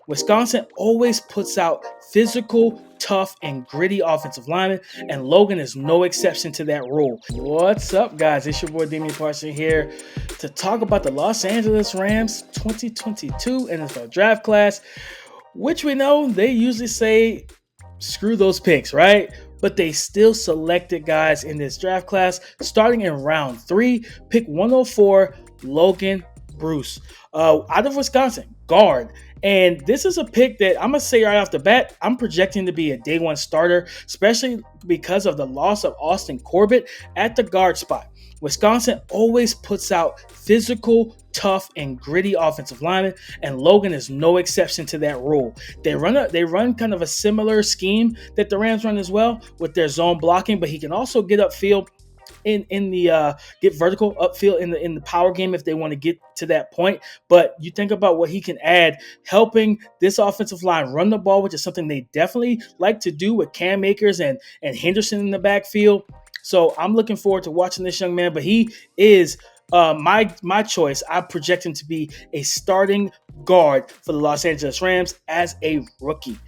Wisconsin always puts out physical, tough, and gritty offensive linemen, and Logan is no exception to that rule. What's up, guys? It's your boy Damian Parson here to talk about the Los Angeles Rams 2022 NFL Draft Class, which we know they usually say screw those picks, right? But they still selected guys in this draft class. Starting in round 3, pick 104, Logan Bruce, out of Wisconsin, guard. And this is a pick that I'm going to say right off the bat, I'm projecting to be a day one starter, especially because of the loss of Austin Corbett at the guard spot. Wisconsin always puts out physical, tough, and gritty offensive linemen, and Logan is no exception to that rule. They run kind of a similar scheme that the Rams run as well with their zone blocking, but he can also get upfield in the get vertical upfield in the power game if they want to get to that point. But you think about what he can add, helping this offensive line run the ball, which is something they definitely like to do with Cam Akers and Henderson in the backfield. So I'm looking forward to watching this young man, but he is my choice. I project him to be a starting guard for the Los Angeles Rams as a rookie.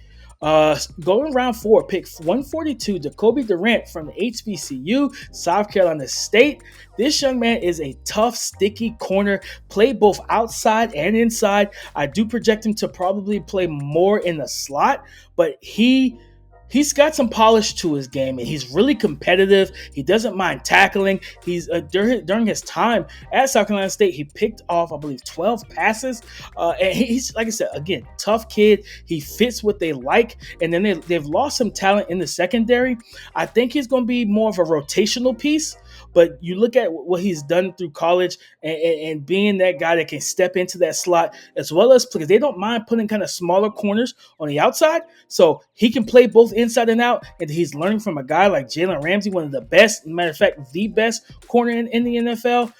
Going round 4, pick 142, Durant from the HBCU, South Carolina State. This young man is a tough, sticky corner, play both outside and inside. I do project him to probably play more in the slot, but he's got some polish to his game, and he's really competitive. He doesn't mind tackling. He's during his time at South Carolina State, he picked off, I believe, 12 passes. And he's, like I said, again, tough kid. He fits what they like, and then they've lost some talent in the secondary. I think he's going to be more of a rotational piece. But you look at what he's done through college and being that guy that can step into that slot, as well as because they don't mind putting kind of smaller corners on the outside. So he can play both inside and out. And he's learning from a guy like Jalen Ramsey, one of the best, matter of fact, the best corner in the NFL.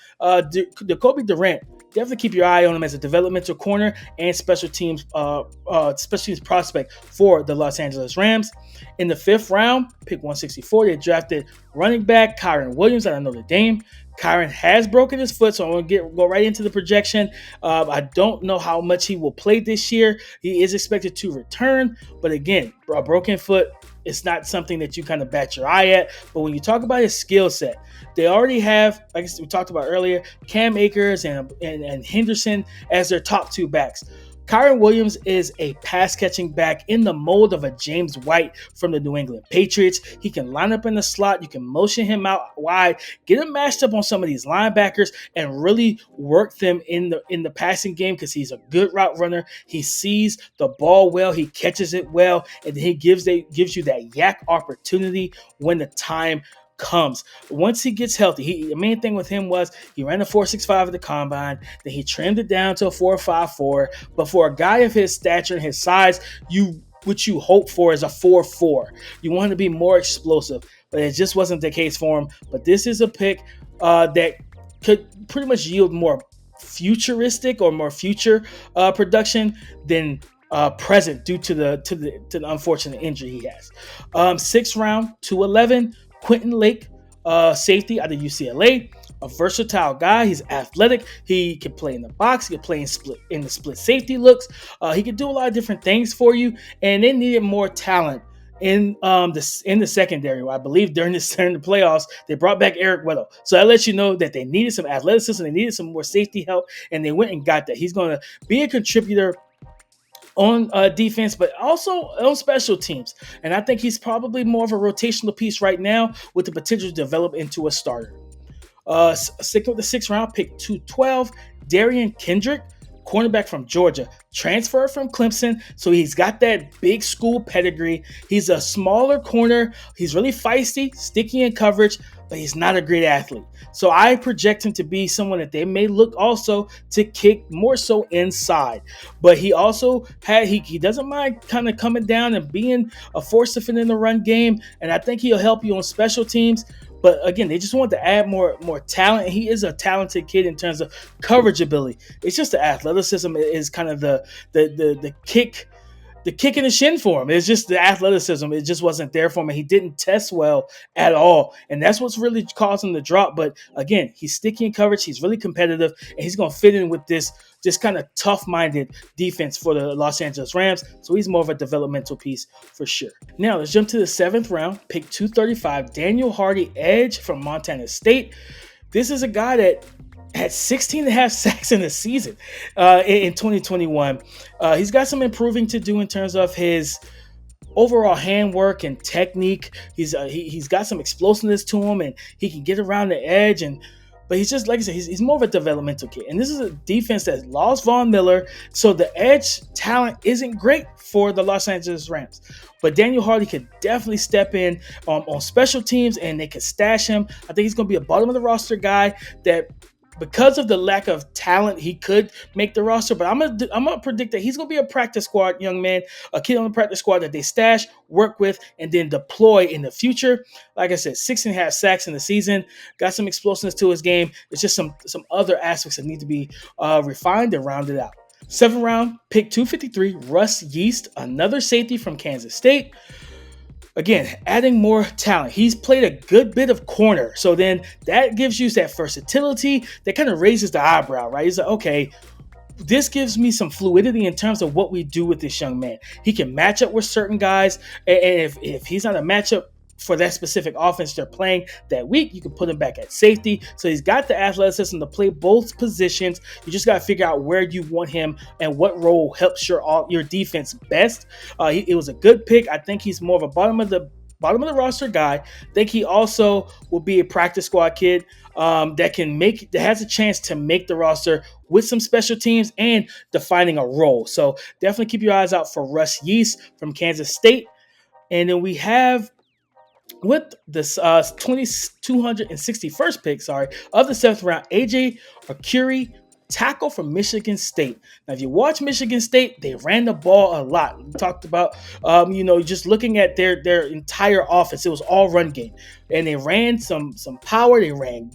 Durant. Definitely keep your eye on him as a developmental corner and special teams prospect for the Los Angeles Rams. In the 5th round, pick 164, they drafted running back Kyren Williams out of Notre Dame. Kyren has broken his foot, so I'm going to go right into the projection. I don't know how much he will play this year. He is expected to return, but again, a broken foot, it's not something that you kind of bat your eye at. But when you talk about his skill set, they already have, like we talked about earlier, Cam Akers and Henderson as their top 2 backs. Kyren Williams is a pass-catching back in the mold of a James White from the New England Patriots. He can line up in the slot. You can motion him out wide, get him matched up on some of these linebackers, and really work them in the passing game because he's a good route runner. He sees the ball well. He catches it well, and he gives you that yak opportunity when the time comes. Once he gets healthy, the main thing with him was he ran a 4.65 at the combine, then he trimmed it down to a 4.54. But for a guy of his stature and his size, what you hope for is a 4.4. You want him to be more explosive, but it just wasn't the case for him. But this is a pick that could pretty much yield more futuristic or more future production than present due to the unfortunate injury he has. 6th round, 211. Quentin Lake, safety out of UCLA, a versatile guy. He's athletic. He can play in the box. He can play in the split safety looks. He can do a lot of different things for you. And they needed more talent in the secondary. I believe during the playoffs, they brought back Eric Weddle. So that lets you know that they needed some athleticism. They needed some more safety help, and they went and got that. He's going to be a contributor on defense, but also on special teams. And I think he's probably more of a rotational piece right now with the potential to develop into a starter. Stick with the 6th round, pick 212, Darian Kendrick, cornerback from Georgia, transferred from Clemson, so he's got that big school pedigree. He's a smaller corner. He's really feisty, sticky in coverage, but he's not a great athlete. So I project him to be someone that they may look also to kick more so inside. But he also he doesn't mind kind of coming down and being a force to fit in the run game, and I think he'll help you on special teams. But again, they just want to add more talent. He is a talented kid in terms of coverage ability. It's just the athleticism is kind of the kick the kick in the shin for him. It's just the athleticism. It just wasn't there for him. And he didn't test well at all. And that's what's really caused him to drop. But again, he's sticky in coverage. He's really competitive. And he's going to fit in with this just kind of tough-minded defense for the Los Angeles Rams. So he's more of a developmental piece for sure. Now, let's jump to the 7th round. Pick 235, Daniel Hardy, edge from Montana State. This is a guy that had 16 and a half sacks in the season in 2021. He's got some improving to do in terms of his overall handwork and technique. He's got some explosiveness to him, and he can get around the edge. But he's just, like I said, he's more of a developmental kid. And this is a defense that lost Von Miller, so the edge talent isn't great for the Los Angeles Rams. But Daniel Hardy could definitely step in on special teams, and they could stash him. I think he's going to be a bottom of the roster guy that, because of the lack of talent, he could make the roster. But I'm gonna predict that he's gonna be a practice squad young man, a kid on the practice squad that they stash, work with, and then deploy in the future. Like I said, 6.5 sacks in the season, got some explosiveness to his game. It's just some other aspects that need to be refined and rounded out. 7th round, pick 253, Russ Yeast, another safety from Kansas State. Again, adding more talent. He's played a good bit of corner. So then that gives you that versatility that kind of raises the eyebrow, right? He's like, okay, this gives me some fluidity in terms of what we do with this young man. He can match up with certain guys. And if he's not a matchup for that specific offense they're playing that week, you can put him back at safety. So he's got the athleticism to play both positions. You just got to figure out where you want him and what role helps your defense best. It was a good pick. I think he's more of a bottom of the roster guy. I think he also will be a practice squad kid that has a chance to make the roster with some special teams and defining a role. So definitely keep your eyes out for Russ Yeast from Kansas State. And then we have, with this 261st pick, of the 7th round, AJ Orie, tackle from Michigan State. Now, if you watch Michigan State, they ran the ball a lot. We talked about, just looking at their entire offense, it was all run game. And they ran some power, they ran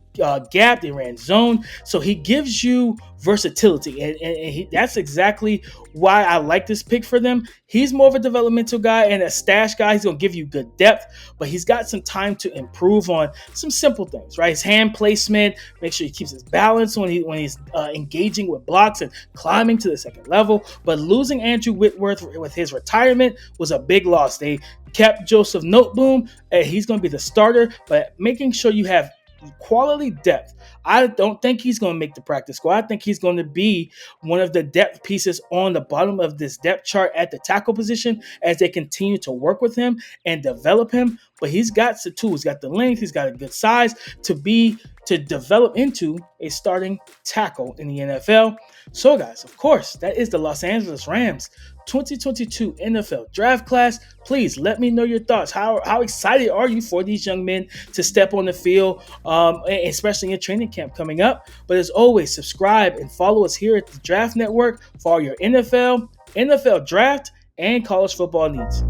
gap, they ran zone. So he gives you versatility. And that's exactly why I like this pick for them. He's more of a developmental guy and a stash guy. He's going to give you good depth, but he's got some time to improve on some simple things, right? His hand placement, make sure he keeps his balance when he's engaging with blocks and climbing to the second level. But losing Andrew Whitworth with his retirement was a big loss. They kept Joseph Noteboom, and he's going to be the starter, but making sure you have quality depth. I don't think he's going to make the practice squad. I think he's going to be one of the depth pieces on the bottom of this depth chart at the tackle position as they continue to work with him and develop him. But he's got the tools, he's got the length, he's got a good size to develop into a starting tackle in the NFL. So guys, of course, that is the Los Angeles Rams 2022 NFL draft class. Please let me know your thoughts. How excited are you for these young men to step on the field, especially in training camp coming up? But as always, subscribe and follow us here at the Draft Network for all your NFL draft, and college football needs.